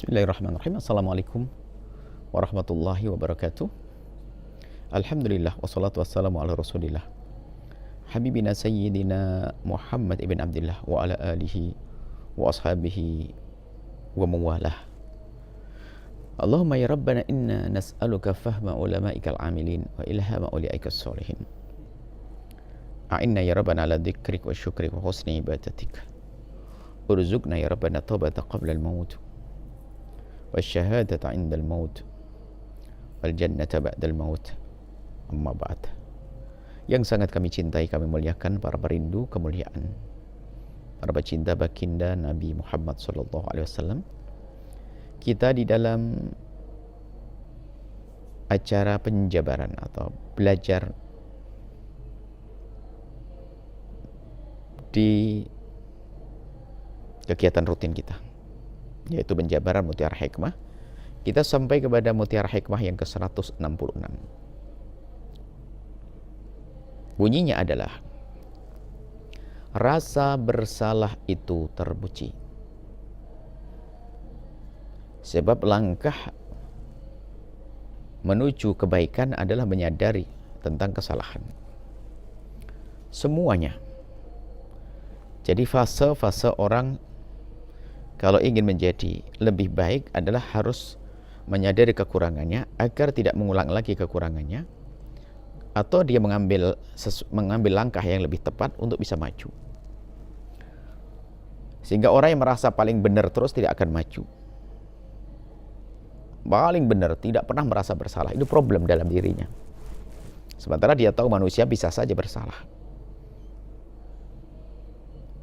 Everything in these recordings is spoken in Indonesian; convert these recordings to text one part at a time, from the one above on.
Bismillahirrahmanirrahim. Assalamualaikum warahmatullahi wabarakatuh. Alhamdulillah wassalatu wassalamu ala rasulillah Habibina Sayyidina Muhammad ibn Abdullah wa ala alihi wa ashabihi wa mawalah. Allahumma ya Rabbana inna nas'aluka fahma ulama'ikal amilin wa ilhama uliaikas salihin. A'inna ya Rabbana ala dzikrik wa syukrik wa husni ibadatik. Urzuqna ya Rabbana taubata qabla al-maut wasyahadata indal maut wal jannata ba'dal maut. Amma ba'd. Yang sangat kami cintai, kami muliakan para perindu kemuliaan, para pecinta baginda Nabi Muhammad sallallahu alaihi wasallam. Kita di dalam acara penjabaran atau belajar di kegiatan rutin kita, yaitu penjabaran Mutiara Hikmah. Kita sampai kepada Mutiara Hikmah yang ke-166. Bunyinya adalah, rasa bersalah itu terpuji, sebab langkah menuju kebaikan adalah menyadari tentang kesalahan. Semuanya. Jadi fase-fase orang kalau ingin menjadi lebih baik adalah harus menyadari kekurangannya agar tidak mengulang lagi kekurangannya, atau dia mengambil langkah yang lebih tepat untuk bisa maju. Sehingga orang yang merasa paling benar terus tidak akan maju. Paling benar, tidak pernah merasa bersalah. Itu problem dalam dirinya. Sementara dia tahu manusia bisa saja bersalah.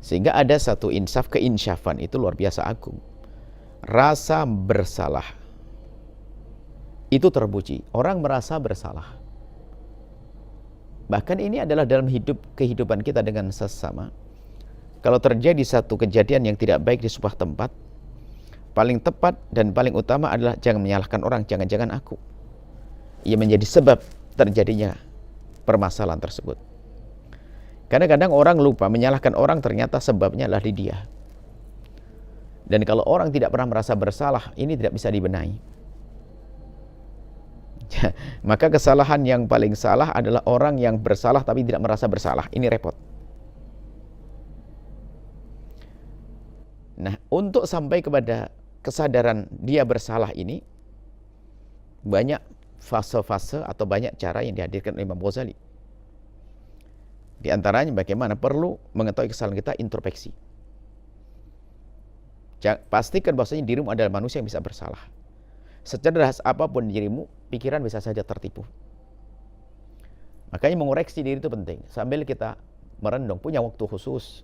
Sehingga ada satu insaf, keinsyafan itu luar biasa agung. Rasa bersalah itu terpuji. Orang merasa bersalah. Bahkan ini adalah dalam kehidupan kita dengan sesama. Kalau terjadi satu kejadian yang tidak baik di sebuah tempat, paling tepat dan paling utama adalah jangan menyalahkan orang, jangan-jangan aku. Ia menjadi sebab terjadinya permasalahan tersebut. Kadang-kadang orang lupa menyalahkan orang, ternyata sebabnya adalah di dia. Dan kalau orang tidak pernah merasa bersalah, ini tidak bisa dibenahi. Maka kesalahan yang paling salah adalah orang yang bersalah tapi tidak merasa bersalah. Ini repot. Nah, untuk sampai kepada kesadaran dia bersalah ini, banyak fase-fase atau banyak cara yang dihadirkan oleh Imam Ghazali. Di antaranya bagaimana perlu mengetahui kesalahan kita, introspeksi. Pastikan bahwasanya dirimu adalah manusia yang bisa bersalah. Secerdas apapun dirimu, pikiran bisa saja tertipu. Makanya mengoreksi diri itu penting. Sambil kita merenung, punya waktu khusus.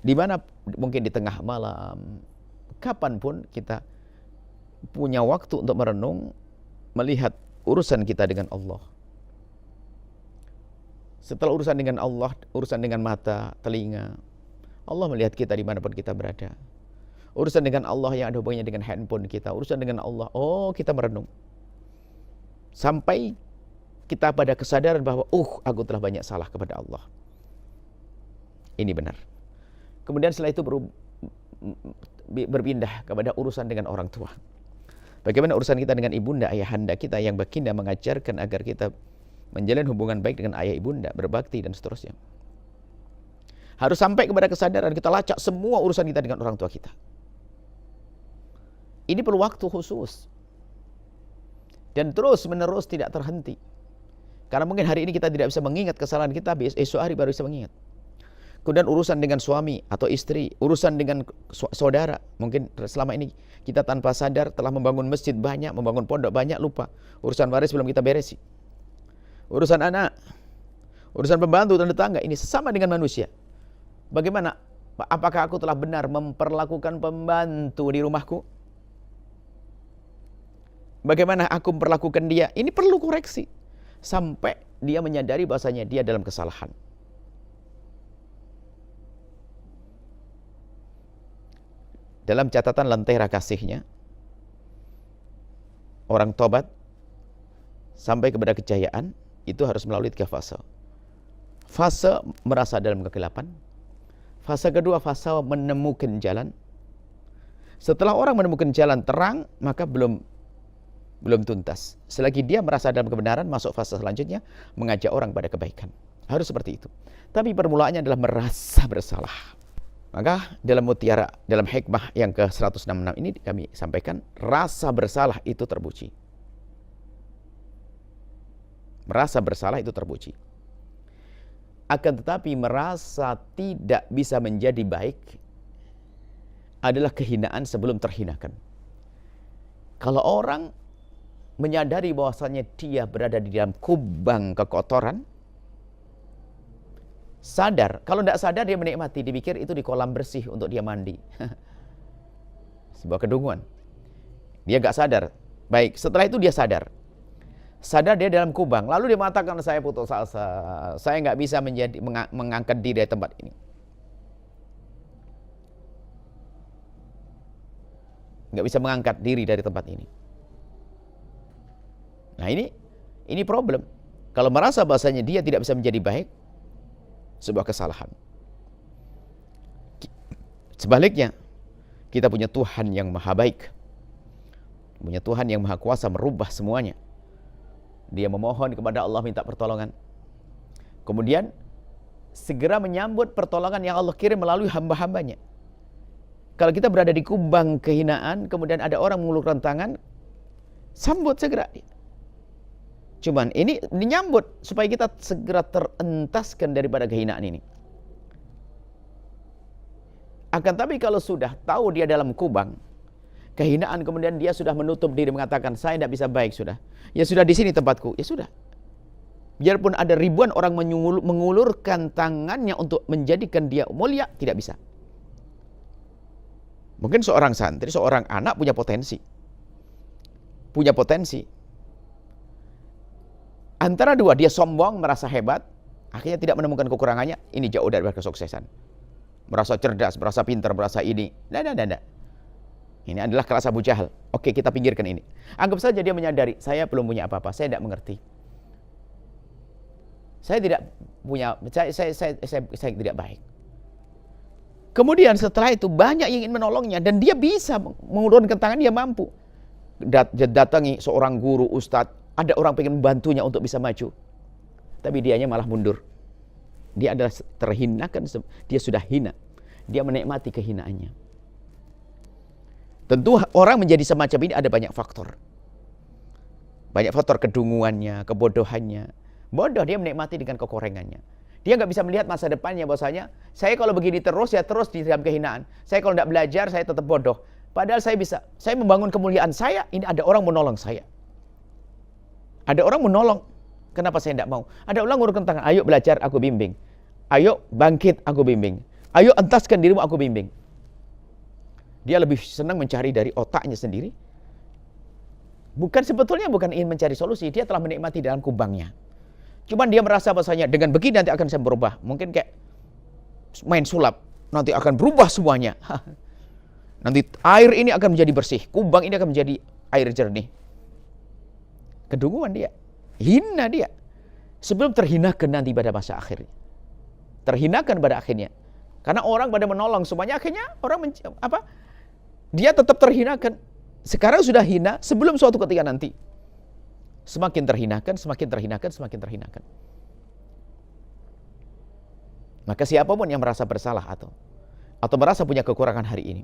Di mana mungkin di tengah malam, kapanpun kita punya waktu untuk merenung, melihat urusan kita dengan Allah. Setelah urusan dengan Allah, urusan dengan mata, telinga, Allah melihat kita dimanapun kita berada. Urusan dengan Allah yang ada hubungannya dengan handphone kita, urusan dengan Allah, oh kita merenung. Sampai kita pada kesadaran bahwa, aku telah banyak salah kepada Allah. Ini benar. Kemudian setelah itu berpindah kepada urusan dengan orang tua. Bagaimana urusan kita dengan ibunda, ayahanda kita yang baginda mengajarkan agar kita menjalin hubungan baik dengan ayah ibunda, berbakti dan seterusnya. Harus sampai kepada kesadaran kita lacak semua urusan kita dengan orang tua kita. Ini perlu waktu khusus. Dan terus menerus tidak terhenti. Karena mungkin hari ini kita tidak bisa mengingat kesalahan kita, esok hari baru bisa mengingat. Kemudian urusan dengan suami atau istri, urusan dengan saudara. Mungkin selama ini kita tanpa sadar telah membangun masjid banyak, membangun pondok banyak, lupa. Urusan waris belum kita beresi. Urusan anak, urusan pembantu dan tetangga, ini sesama dengan manusia. Bagaimana? Apakah aku telah benar memperlakukan pembantu di rumahku? Bagaimana aku memperlakukan dia? Ini perlu koreksi. Sampai dia menyadari bahasanya dia dalam kesalahan. Dalam catatan lentera kasihnya, orang tobat sampai kepada kejayaan itu harus melalui 3 fase. Fase merasa dalam kegelapan. Fase kedua, fase menemukan jalan. Setelah orang menemukan jalan terang, maka belum tuntas. Selagi dia merasa dalam kebenaran, masuk fase selanjutnya, mengajak orang pada kebaikan. Harus seperti itu. Tapi permulaannya adalah merasa bersalah. Maka dalam mutiara, dalam hikmah yang ke-166 ini kami sampaikan, rasa bersalah itu terpuji. Merasa bersalah itu terpuji. Akan tetapi merasa tidak bisa menjadi baik adalah kehinaan sebelum terhinakan. Kalau orang menyadari bahwasanya dia berada di dalam kubang kekotoran, sadar, kalau tidak sadar dia menikmati, dipikir itu di kolam bersih untuk dia mandi. Sebuah kedunguan. Dia nggak sadar. Baik, setelah itu dia sadar. Sadar dia dalam kubang, lalu dia mengatakan, saya putus asa, saya nggak bisa mengangkat diri dari tempat ini. Nggak bisa mengangkat diri dari tempat ini. Nah ini problem. Kalau merasa bahasanya dia tidak bisa menjadi baik, sebuah kesalahan. Sebaliknya, kita punya Tuhan yang maha baik, punya Tuhan yang maha kuasa merubah semuanya. Dia memohon kepada Allah minta pertolongan, kemudian segera menyambut pertolongan yang Allah kirim melalui hamba-hambanya. Kalau kita berada di kubang kehinaan, kemudian ada orang mengulurkan tangan, sambut segera. Cuman ini dinyambut supaya kita segera terentaskan daripada kehinaan ini. Akan tapi kalau sudah tahu dia dalam kubang kehinaan, kemudian dia sudah menutup diri mengatakan saya tidak bisa baik, sudah. Ya sudah, di sini tempatku. Ya sudah. Biarpun ada ribuan orang mengulurkan tangannya untuk menjadikan dia mulia, tidak bisa. Mungkin seorang santri, seorang anak punya potensi. Punya potensi. Antara dua, dia sombong, merasa hebat, akhirnya tidak menemukan kekurangannya, ini jauh dari kesuksesan. Merasa cerdas, merasa pintar, merasa ini. Tidak. Ini adalah kelas Abu Jahal. Oke, kita pinggirkan ini. Anggap saja dia menyadari, saya belum punya apa-apa, saya tidak mengerti. Saya tidak punya, saya tidak baik. Kemudian setelah itu banyak yang ingin menolongnya dan dia bisa mengulurkan tangan, dia mampu. Datangi seorang guru, ustadz, ada orang pengen membantunya untuk bisa maju. Tapi dianya malah mundur. Dia adalah terhinakan, dia sudah hina. Dia menikmati kehinaannya. Tentu orang menjadi semacam ini ada banyak faktor. Banyak faktor, kedunguannya, kebodohannya. Bodoh, dia menikmati dengan kekorengannya. Dia nggak bisa melihat masa depannya bahwasanya saya kalau begini terus ya terus di dalam kehinaan. Saya kalau tidak belajar saya tetap bodoh. Padahal saya bisa. Saya membangun kemuliaan saya, ini ada orang menolong saya. Ada orang menolong. Kenapa saya tidak mau? Ada orang ngurungkan tangan, ayo belajar aku bimbing. Ayo bangkit aku bimbing. Ayo entaskan dirimu aku bimbing. Dia lebih senang mencari dari otaknya sendiri. Sebetulnya bukan ingin mencari solusi, dia telah menikmati dalam kubangnya. Cuman dia merasa bahasanya dengan begini nanti akan saya berubah. Mungkin kayak main sulap, nanti akan berubah semuanya. Nanti air ini akan menjadi bersih, kubang ini akan menjadi air jernih. Kedunguan dia, hina dia. Sebelum terhinakan nanti pada masa akhirnya. Terhinakan pada akhirnya. Karena orang pada menolong semuanya, akhirnya orang dia tetap terhinakan. Sekarang sudah hina, sebelum suatu ketika nanti semakin terhinakan, semakin terhinakan, semakin terhinakan. Maka siapapun yang merasa bersalah atau merasa punya kekurangan hari ini,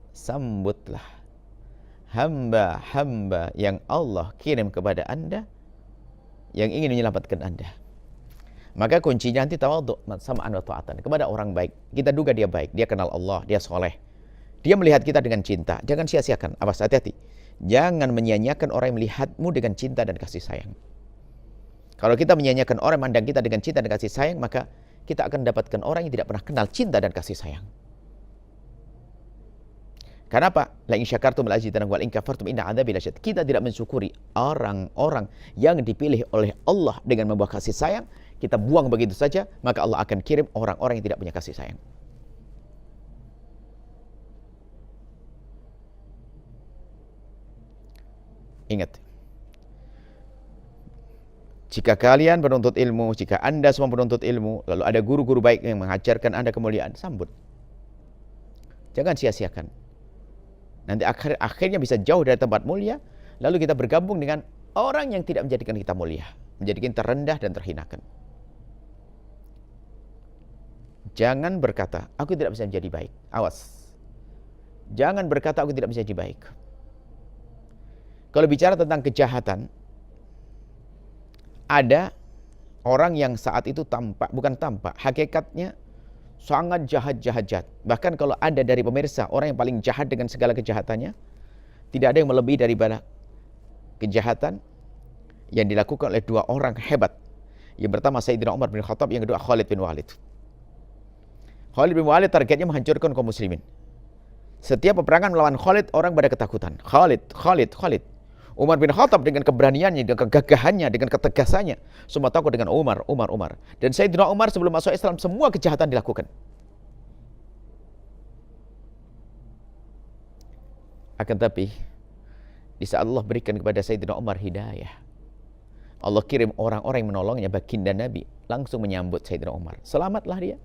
sambutlah hamba-hamba yang Allah kirim kepada Anda yang ingin menyelamatkan Anda. Maka kuncinya nanti tawadhu samaan wa ta'atan kepada orang baik. Kita duga dia baik, dia kenal Allah, dia soleh. Dia melihat kita dengan cinta. Jangan sia-siakan, awas, hati-hati. Jangan menyia-nyiakan orang yang melihatmu dengan cinta dan kasih sayang. Kalau kita menyia-nyiakan orang yang memandang kita dengan cinta dan kasih sayang, maka kita akan dapatkan orang yang tidak pernah kenal cinta dan kasih sayang. Karena apa? La in syakartum la azidannakum wa in kafartum inna adzabi lasyadid. Kita tidak mensyukuri orang-orang yang dipilih oleh Allah dengan membawa kasih sayang, kita buang begitu saja, maka Allah akan kirim orang-orang yang tidak punya kasih sayang. Ingat, jika kalian penuntut ilmu, jika Anda semua penuntut ilmu, lalu ada guru-guru baik yang mengajarkan Anda kemuliaan, sambut. Jangan sia-siakan. Nanti akhirnya bisa jauh dari tempat mulia, lalu kita bergabung dengan orang yang tidak menjadikan kita mulia, menjadikan kita rendah dan terhinakan. Jangan berkata, aku tidak bisa menjadi baik. Awas. Jangan berkata, aku tidak bisa jadi baik. Kalau bicara tentang kejahatan, ada orang yang saat itu bukan tampak, hakikatnya sangat jahat. Bahkan kalau ada dari pemirsa orang yang paling jahat dengan segala kejahatannya, tidak ada yang melebihi daripada kejahatan yang dilakukan oleh dua orang hebat. Yang pertama Sayyidina Umar bin Khattab, yang kedua Khalid bin Walid. Khalid bin Walid targetnya menghancurkan kaum muslimin. Setiap peperangan melawan Khalid, orang pada ketakutan. Khalid. Umar bin Khattab dengan keberaniannya, dengan kegagahannya, dengan ketegasannya, semua takut dengan Umar. Dan Sayyidina Umar sebelum masuk Islam, semua kejahatan dilakukan. Akan tapi, di saat Allah berikan kepada Sayyidina Umar hidayah, Allah kirim orang-orang yang menolongnya, baginda Nabi, langsung menyambut Sayyidina Umar. Selamatlah dia.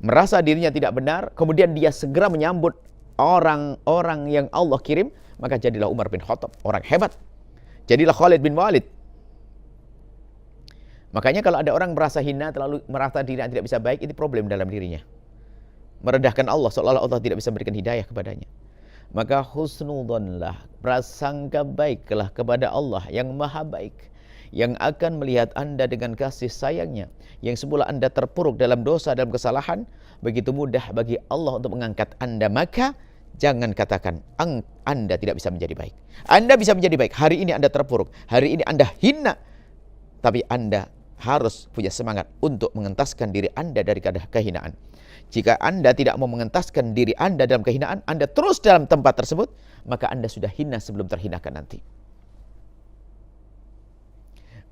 Merasa dirinya tidak benar, kemudian dia segera menyambut orang-orang yang Allah kirim, maka jadilah Umar bin Khattab, orang hebat. Jadilah Khalid bin Walid. Makanya kalau ada orang merasa hina, terlalu merasa dirinya tidak bisa baik, itu problem dalam dirinya. Merendahkan Allah, seolah-olah Allah tidak bisa memberikan hidayah kepadanya. Maka husnudzonlah, prasangka baiklah kepada Allah yang maha baik, yang akan melihat Anda dengan kasih sayangnya, yang semula Anda terpuruk dalam dosa, dalam kesalahan, begitu mudah bagi Allah untuk mengangkat Anda. Maka jangan katakan Anda tidak bisa menjadi baik. Anda bisa menjadi baik. Hari ini Anda terpuruk, hari ini Anda hina, tapi Anda harus punya semangat untuk mengentaskan diri Anda dari kehinaan. Jika Anda tidak mau mengentaskan diri Anda dalam kehinaan, Anda terus dalam tempat tersebut, maka Anda sudah hina sebelum terhinakan nanti.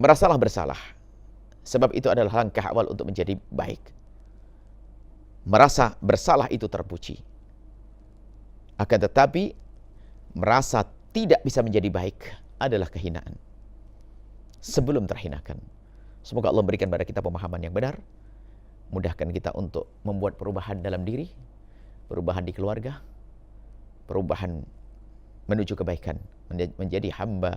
Merasalah bersalah, sebab itu adalah langkah awal untuk menjadi baik. Merasa bersalah itu terpuji. Akan tetapi, merasa tidak bisa menjadi baik adalah kehinaan sebelum terhinakan. Semoga Allah memberikan pada kita pemahaman yang benar, mudahkan kita untuk membuat perubahan dalam diri, perubahan di keluarga, perubahan menuju kebaikan, menjadi hamba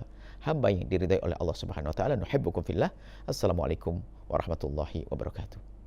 yang diridai oleh Allah Subhanahu wa taala. Nuhibbukum fillah. Assalamualaikum warahmatullahi wabarakatuh.